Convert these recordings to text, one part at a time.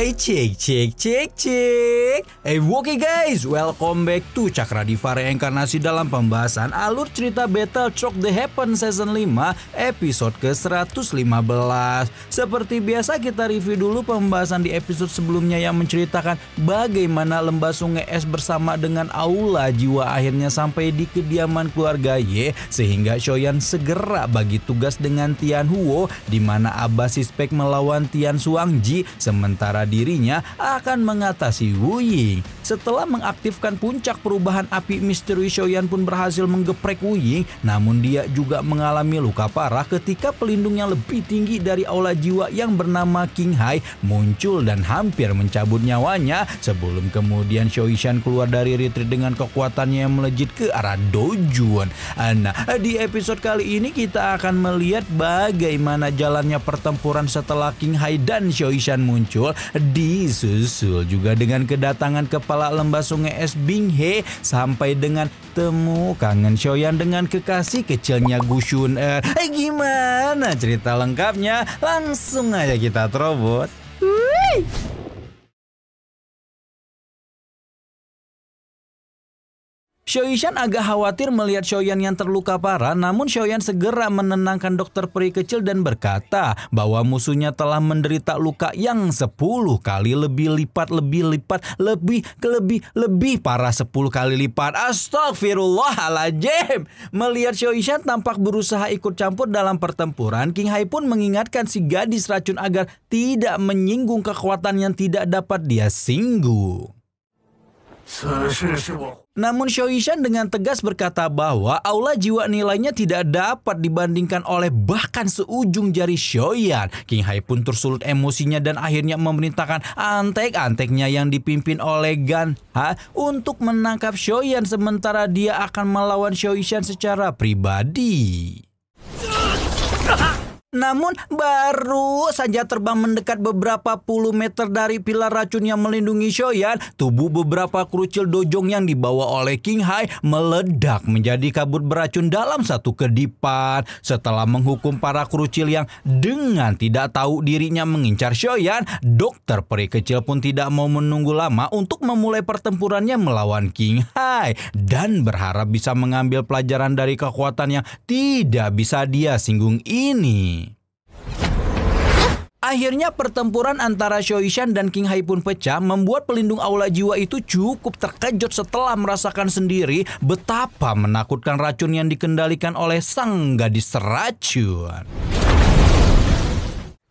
Cek. Oke guys, welcome back to Cakradhiva Reinkarnasi dalam pembahasan alur cerita Battleshock The Heaven Season 5 episode ke-115. Seperti biasa kita review dulu pembahasan di episode sebelumnya yang menceritakan bagaimana lembah sungai es bersama dengan Aula Jiwa akhirnya sampai di kediaman keluarga Ye, sehingga Shoyan segera bagi tugas dengan Tian Huo di mana Abba Sispek melawan Tian Xuangji, sementara dirinya akan mengatasi Wu Ying. Setelah mengaktifkan puncak perubahan api misteri, Shoyan pun berhasil menggeprek Wu Ying, namun dia juga mengalami luka parah ketika pelindung yang lebih tinggi dari Aula Jiwa yang bernama King Hai muncul dan hampir mencabut nyawanya sebelum kemudian Shoishan keluar dari retreat dengan kekuatannya yang melejit ke arah Dojun. Nah, di episode kali ini kita akan melihat bagaimana jalannya pertempuran setelah King Hai dan Shoishan muncul, disusul juga dengan kedatangan kepala lembah sungai es Bing He sampai dengan temu kangen Shoyan dengan kekasih kecilnya Gu Shun. Gimana cerita lengkapnya? Langsung aja kita terobos. Shoishan agak khawatir melihat Shoyan yang terluka parah, namun Shoyan segera menenangkan dokter peri kecil dan berkata bahwa musuhnya telah menderita luka yang 10 kali lebih parah 10 kali lipat. Astagfirullahaladzim. Melihat Shoishan tampak berusaha ikut campur dalam pertempuran, King Hai pun mengingatkan si gadis racun agar tidak menyinggung kekuatan yang tidak dapat dia singgung. Namun Shoishan dengan tegas berkata bahwa Aula Jiwa nilainya tidak dapat dibandingkan oleh bahkan seujung jari Shoyan. King Hai pun tersulut emosinya dan akhirnya memerintahkan antek-anteknya yang dipimpin oleh Gan Ha untuk menangkap Shoyan, sementara dia akan melawan Shoishan secara pribadi. Namun baru saja terbang mendekat beberapa puluh meter dari pilar racun yang melindungi Shoyan, tubuh beberapa kerucil dojong yang dibawa oleh King Hai meledak menjadi kabut beracun dalam satu kedipan. Setelah menghukum para kerucil yang dengan tidak tahu dirinya mengincar Shoyan, dokter peri kecil pun tidak mau menunggu lama untuk memulai pertempurannya melawan King Hai dan berharap bisa mengambil pelajaran dari kekuatan yang tidak bisa dia singgung ini. Akhirnya pertempuran antara Shoishan dan King Hai pun pecah, membuat pelindung Aula Jiwa itu cukup terkejut setelah merasakan sendiri betapa menakutkan racun yang dikendalikan oleh sang gadis racun.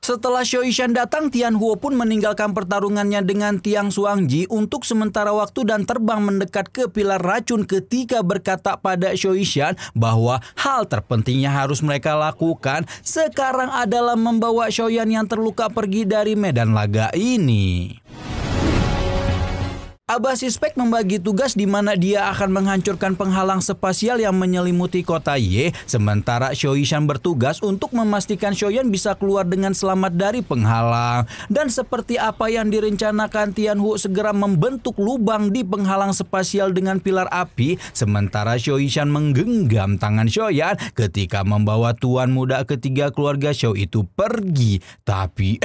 Setelah Shoishan datang, Tian Huo pun meninggalkan pertarungannya dengan Tian Xuangji untuk sementara waktu dan terbang mendekat ke pilar racun ketika berkata pada Shoishan bahwa hal terpentingnya harus mereka lakukan sekarang adalah membawa Shoyan yang terluka pergi dari medan laga ini. Abba Sispek membagi tugas di mana dia akan menghancurkan penghalang spasial yang menyelimuti kota Ye, sementara Shoishan bertugas untuk memastikan Shoyan bisa keluar dengan selamat dari penghalang. Dan seperti apa yang direncanakan, Tian Hu segera membentuk lubang di penghalang spasial dengan pilar api, sementara Shoishan menggenggam tangan Shoyan ketika membawa tuan muda ketiga keluarga Shou itu pergi. Tapi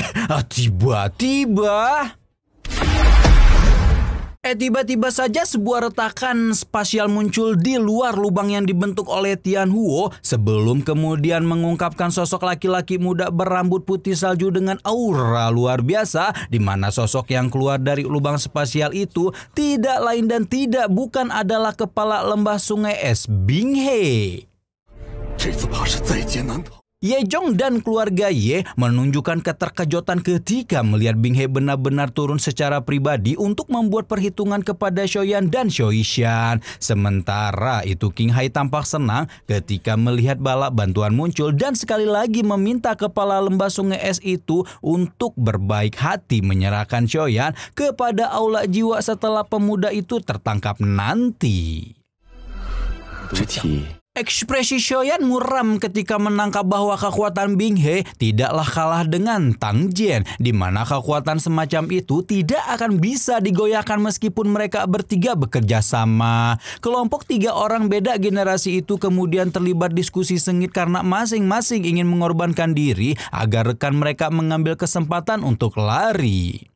tiba-tiba saja sebuah retakan spasial muncul di luar lubang yang dibentuk oleh Tian Huo sebelum kemudian mengungkapkan sosok laki-laki muda berambut putih salju dengan aura luar biasa, di mana sosok yang keluar dari lubang spasial itu tidak lain dan tidak bukan adalah kepala lembah sungai es Bing He. Ye Zhong dan keluarga Ye menunjukkan keterkejutan ketika melihat Bing He benar-benar turun secara pribadi untuk membuat perhitungan kepada Shoyan dan Shoishan. Sementara itu King Hai tampak senang ketika melihat bala bantuan muncul dan sekali lagi meminta kepala lembah sungai es itu untuk berbaik hati menyerahkan Shoyan kepada Aula Jiwa setelah pemuda itu tertangkap nanti. Ekspresi Shoyan muram ketika menangkap bahwa kekuatan Bing He tidaklah kalah dengan Tang Jian, di mana kekuatan semacam itu tidak akan bisa digoyahkan meskipun mereka bertiga bekerja sama. Kelompok 3 orang beda generasi itu kemudian terlibat diskusi sengit karena masing-masing ingin mengorbankan diri agar rekan mereka mengambil kesempatan untuk lari.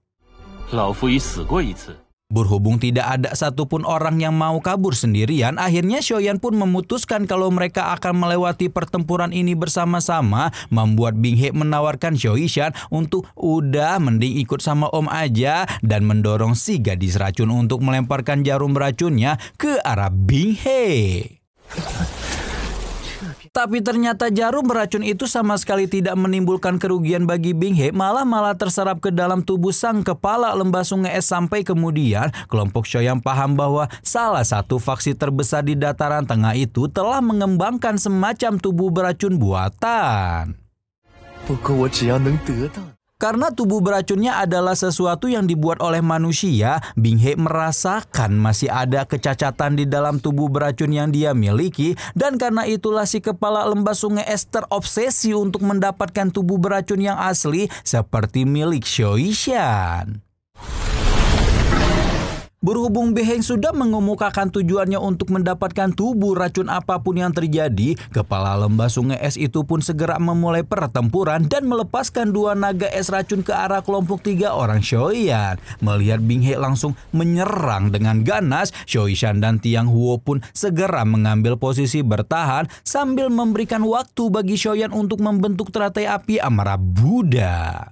老夫已死过一次。 Berhubung tidak ada satupun orang yang mau kabur sendirian, akhirnya Xiaoyan pun memutuskan kalau mereka akan melewati pertempuran ini bersama-sama, membuat Bing He menawarkan Xiao-Yishan untuk udah mending ikut sama Om aja dan mendorong si gadis racun untuk melemparkan jarum beracunnya ke arah Bing He. Tapi ternyata jarum beracun itu sama sekali tidak menimbulkan kerugian bagi Bing He, malah terserap ke dalam tubuh sang kepala lembah sungai es sampai kemudian kelompok Xiaoyan paham bahwa salah satu faksi terbesar di dataran tengah itu telah mengembangkan semacam tubuh beracun buatan. Karena tubuh beracunnya adalah sesuatu yang dibuat oleh manusia, Bing He merasakan masih ada kecacatan di dalam tubuh beracun yang dia miliki, dan karena itulah si kepala lembah sungai es terobsesi untuk mendapatkan tubuh beracun yang asli seperti milik Xiao-Yishan. Berhubung Bing He sudah mengemukakan tujuannya untuk mendapatkan tubuh racun apapun yang terjadi, kepala lembah sungai es itu pun segera memulai pertempuran dan melepaskan dua naga es racun ke arah kelompok 3 orang Xiaoyan. Melihat Bing He langsung menyerang dengan ganas, Xiao-Yishan dan Tiang Huo pun segera mengambil posisi bertahan sambil memberikan waktu bagi Xiaoyan untuk membentuk teratai api amarah Buddha.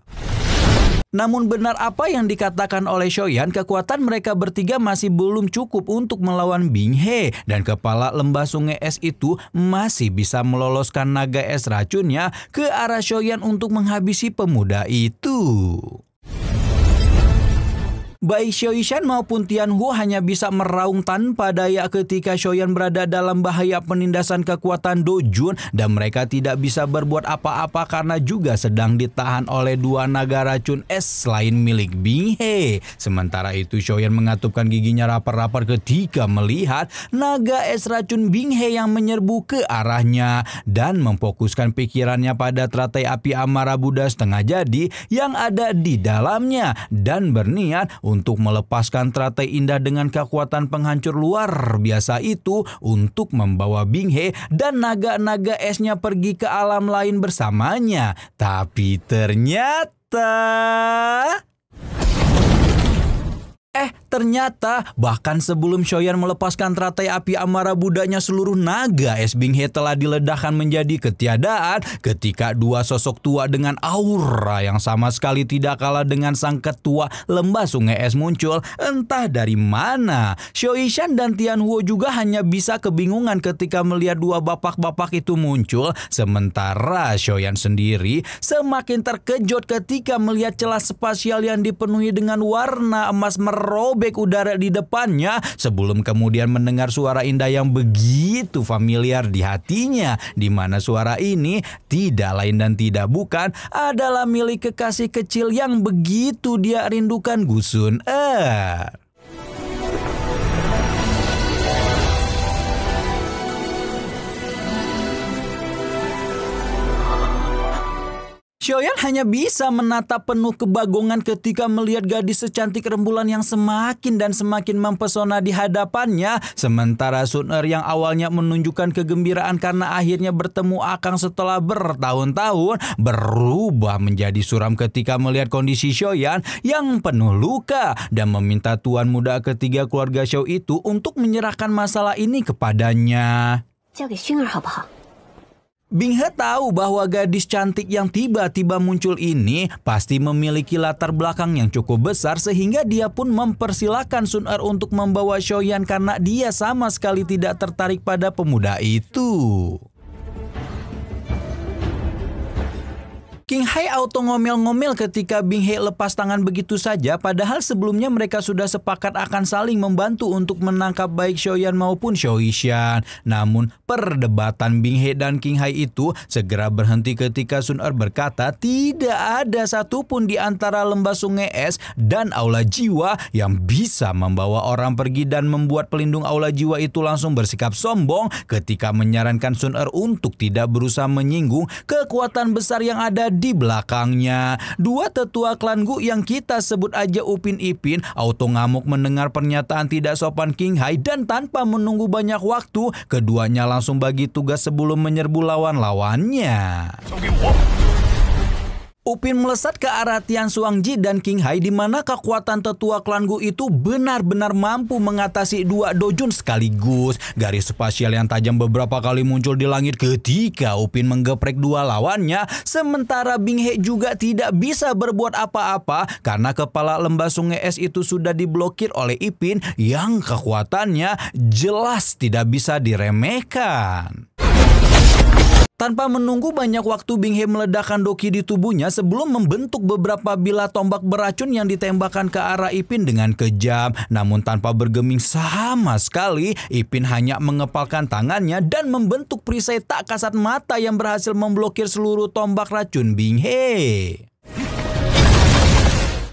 Namun benar apa yang dikatakan oleh Xiaoyan, kekuatan mereka bertiga masih belum cukup untuk melawan Bing He, dan kepala lembah sungai es itu masih bisa meloloskan naga es racunnya ke arah Xiaoyan untuk menghabisi pemuda itu. Baik Xiao-Yishan maupun Tian Huo hanya bisa meraung tanpa daya ketika Xiaoyan berada dalam bahaya penindasan kekuatan Dojun, dan mereka tidak bisa berbuat apa-apa karena juga sedang ditahan oleh dua naga racun es selain milik Bing He. Sementara itu Xiaoyan mengatupkan giginya rapat-rapat ketika melihat naga es racun Bing He yang menyerbu ke arahnya dan memfokuskan pikirannya pada teratai api amarah Buddha setengah jadi yang ada di dalamnya dan berniat untuk melepaskan teratai indah dengan kekuatan penghancur luar biasa itu untuk membawa Bing He dan naga-naga esnya pergi ke alam lain bersamanya. Tapi ternyata bahkan sebelum Xiaoyan melepaskan teratai api amarah Budanya, seluruh naga es Bing He telah diledakkan menjadi ketiadaan ketika dua sosok tua dengan aura yang sama sekali tidak kalah dengan sang ketua lembah sungai es muncul entah dari mana. Xiao-Yishan dan Tian Huo juga hanya bisa kebingungan ketika melihat dua bapak-bapak itu muncul, sementara Xiaoyan sendiri semakin terkejut ketika melihat celah spasial yang dipenuhi dengan warna emas merobek udara di depannya sebelum kemudian mendengar suara indah yang begitu familiar di hatinya, di mana suara ini tidak lain dan tidak bukan adalah milik kekasih kecil yang begitu dia rindukan, Gu Sun-er. Xiaoyan hanya bisa menatap penuh kebagongan ketika melihat gadis secantik rembulan yang semakin dan semakin mempesona di hadapannya. Sementara Sun-er yang awalnya menunjukkan kegembiraan karena akhirnya bertemu Akang setelah bertahun-tahun berubah menjadi suram ketika melihat kondisi Xiaoyan yang penuh luka dan meminta tuan muda ketiga keluarga Xiao itu untuk menyerahkan masalah ini kepadanya. Bing He tahu bahwa gadis cantik yang tiba-tiba muncul ini pasti memiliki latar belakang yang cukup besar, sehingga dia pun mempersilahkan Sun-er untuk membawa Xiaoyan karena dia sama sekali tidak tertarik pada pemuda itu. King Hai auto ngomel-ngomel ketika Bing He lepas tangan begitu saja, padahal sebelumnya mereka sudah sepakat akan saling membantu untuk menangkap baik Xiaoyan maupun Xiao-Yishan. Namun perdebatan Bing He dan King Hai itu segera berhenti ketika Sun-er berkata tidak ada satupun di antara lembah sungai es dan aula jiwa yang bisa membawa orang pergi, dan membuat pelindung aula jiwa itu langsung bersikap sombong ketika menyarankan Sun-er untuk tidak berusaha menyinggung kekuatan besar yang ada di belakangnya. Dua tetua klan Gu yang kita sebut aja Upin Ipin auto ngamuk mendengar pernyataan tidak sopan King Hai, dan tanpa menunggu banyak waktu keduanya langsung bagi tugas sebelum menyerbu lawan-lawannya. Upin melesat ke arah Tian Xuangji dan King Hai di mana kekuatan tetua klan Gu itu benar-benar mampu mengatasi dua Dojun sekaligus. Garis spasial yang tajam beberapa kali muncul di langit ketika Upin menggeprek dua lawannya. Sementara Bing He juga tidak bisa berbuat apa-apa karena kepala lembah sungai es itu sudah diblokir oleh Ipin yang kekuatannya jelas tidak bisa diremehkan. Tanpa menunggu banyak waktu, Bing He meledakkan doki di tubuhnya sebelum membentuk beberapa bilah tombak beracun yang ditembakkan ke arah Ipin dengan kejam. Namun tanpa bergeming sama sekali, Ipin hanya mengepalkan tangannya dan membentuk perisai tak kasat mata yang berhasil memblokir seluruh tombak racun Bing He.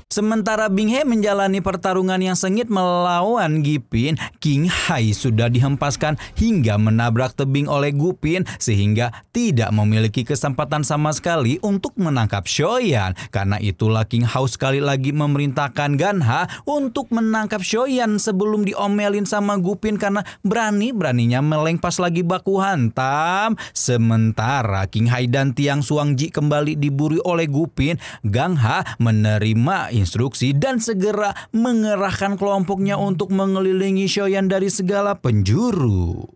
Sementara Bing He menjalani pertarungan yang sengit melawan Gipin, King Hai sudah dihempaskan hingga menabrak tebing oleh Gupin sehingga tidak memiliki kesempatan sama sekali untuk menangkap Shoyan. Karena itulah King Hao sekali lagi memerintahkan Ganha untuk menangkap Shoyan sebelum diomelin sama Gupin karena berani-beraninya melengpas lagi baku hantam. Sementara King Hai dan Tian Xuangji kembali diburu oleh Gupin, Ganha menerima instruksi dan segera mengerahkan kelompoknya untuk mengelilingi Shoyan dari segala penjuru.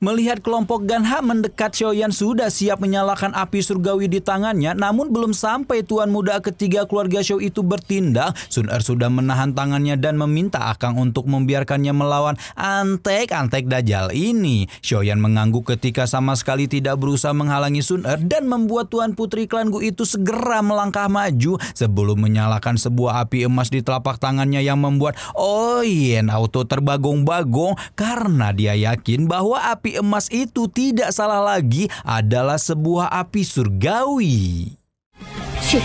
Melihat kelompok Ganha mendekat, Shoyan sudah siap menyalakan api surgawi di tangannya. Namun belum sampai tuan muda ketiga keluarga Shou itu bertindak, Sun Er sudah menahan tangannya dan meminta Akang untuk membiarkannya melawan antek-antek Dajjal ini. Shoyan mengangguk ketika sama sekali tidak berusaha menghalangi Sun Er dan membuat tuan putri klan Gu itu segera melangkah maju sebelum menyalakan sebuah api emas di telapak tangannya yang membuat Oyen auto terbagong-bagong karena dia yakin bahwa api emas itu tidak salah lagi adalah sebuah api surgawi. Shit.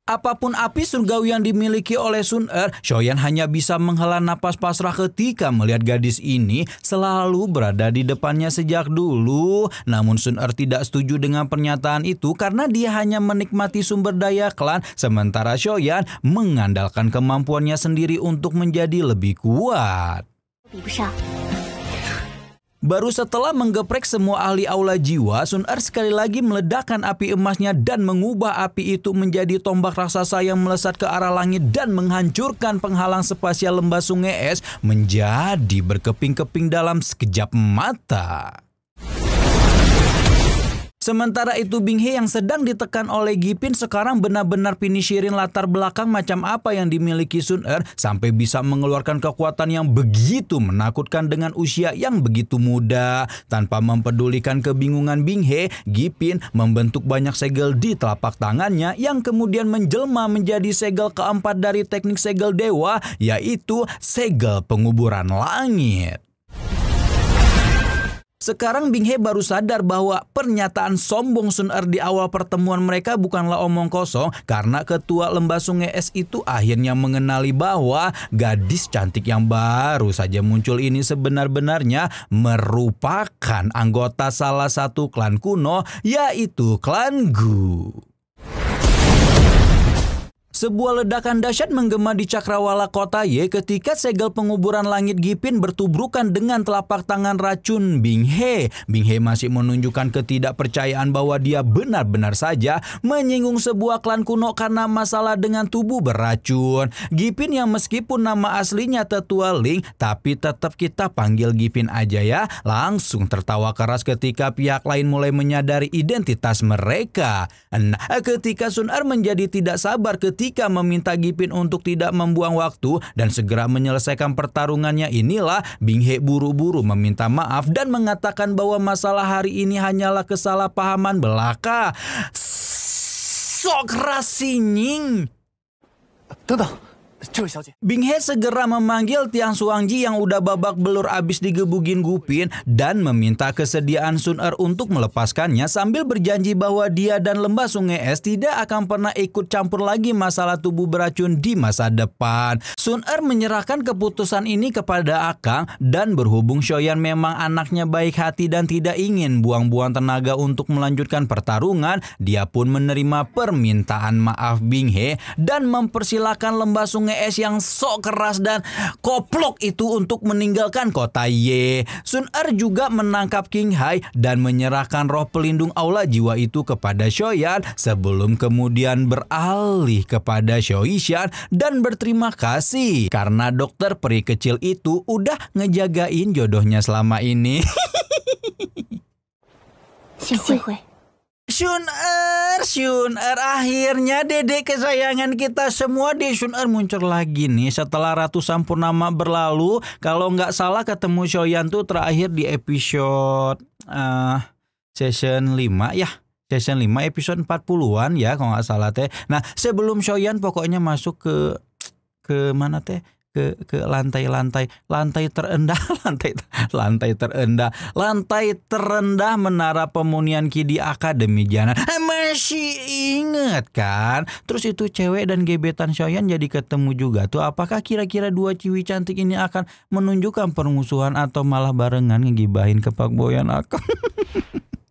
Apapun api surgawi yang dimiliki oleh Sun Er, Shoyan hanya bisa menghela napas pasrah ketika melihat gadis ini selalu berada di depannya sejak dulu. Namun Sun Er tidak setuju dengan pernyataan itu karena dia hanya menikmati sumber daya klan, sementara Shoyan mengandalkan kemampuannya sendiri untuk menjadi lebih kuat. Baru setelah menggeprek semua ahli aula jiwa, Sun Er sekali lagi meledakkan api emasnya dan mengubah api itu menjadi tombak raksasa yang melesat ke arah langit dan menghancurkan penghalang spasial lembah sungai es menjadi berkeping-keping dalam sekejap mata. Sementara itu Bing He yang sedang ditekan oleh Gipin sekarang benar-benar finishirin latar belakang macam apa yang dimiliki Sun Er sampai bisa mengeluarkan kekuatan yang begitu menakutkan dengan usia yang begitu muda. Tanpa mempedulikan kebingungan Bing He, Gipin membentuk banyak segel di telapak tangannya yang kemudian menjelma menjadi segel keempat dari teknik segel dewa, yaitu segel penguburan langit. Sekarang Bing He baru sadar bahwa pernyataan sombong Sun Er di awal pertemuan mereka bukanlah omong kosong karena ketua lembah sungai es itu akhirnya mengenali bahwa gadis cantik yang baru saja muncul ini sebenar-benarnya merupakan anggota salah satu klan kuno, yaitu klan Gu. Sebuah ledakan dahsyat menggema di cakrawala kota Ye ketika segel penguburan langit Gipin bertubrukan dengan telapak tangan racun Bing He. Bing He masih menunjukkan ketidakpercayaan bahwa dia benar-benar saja menyinggung sebuah klan kuno karena masalah dengan tubuh beracun. Gipin yang meskipun nama aslinya Tetua Ling, tapi tetap kita panggil Gipin aja ya, langsung tertawa keras ketika pihak lain mulai menyadari identitas mereka. Nah, ketika Sun Er menjadi tidak sabar ketika meminta Gipin untuk tidak membuang waktu dan segera menyelesaikan pertarungannya, inilah Bing He buru-buru meminta maaf dan mengatakan bahwa masalah hari ini hanyalah kesalahpahaman belaka. Sok rasinying. 等等， Bing He segera memanggil Tiang Xuangji yang udah babak belur abis digebugin Gupin dan meminta kesediaan Sun Er untuk melepaskannya sambil berjanji bahwa dia dan Lembah Sungai Es tidak akan pernah ikut campur lagi masalah tubuh beracun di masa depan. Sun Er menyerahkan keputusan ini kepada Akang dan berhubung Shoyan memang anaknya baik hati dan tidak ingin buang-buang tenaga untuk melanjutkan pertarungan, dia pun menerima permintaan maaf Bing He dan mempersilahkan Lembah Sungai Es yang sok keras dan koplok itu untuk meninggalkan kota Ye. Sun Er juga menangkap King Hai dan menyerahkan roh pelindung aula jiwa itu kepada Shoyan sebelum kemudian beralih kepada Shoishan dan berterima kasih karena dokter peri kecil itu udah ngejagain jodohnya selama ini. Sun Er, akhirnya dedek kesayangan kita semua di Sun Er muncul lagi nih setelah ratusan purnama berlalu. Kalau nggak salah ketemu Shoyan tuh terakhir di episode season 5 ya. Season 5 episode 40-an ya kalau nggak salah teh. Nah sebelum Shoyan pokoknya masuk ke mana teh? Ke lantai terendah menara pemunian Ki di Akademi Jana. Masih inget kan? Terus itu cewek dan gebetan Shoyan jadi ketemu juga tuh. Apakah kira-kira dua ciwi cantik ini akan menunjukkan permusuhan atau malah barengan ngegibahin kepakboyan aku?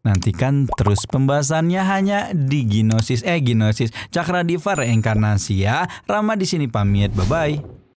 Nantikan terus pembahasannya hanya di Ginosis Cakra Diva Reinkarnasi ya. Rama di sini pamit, bye bye.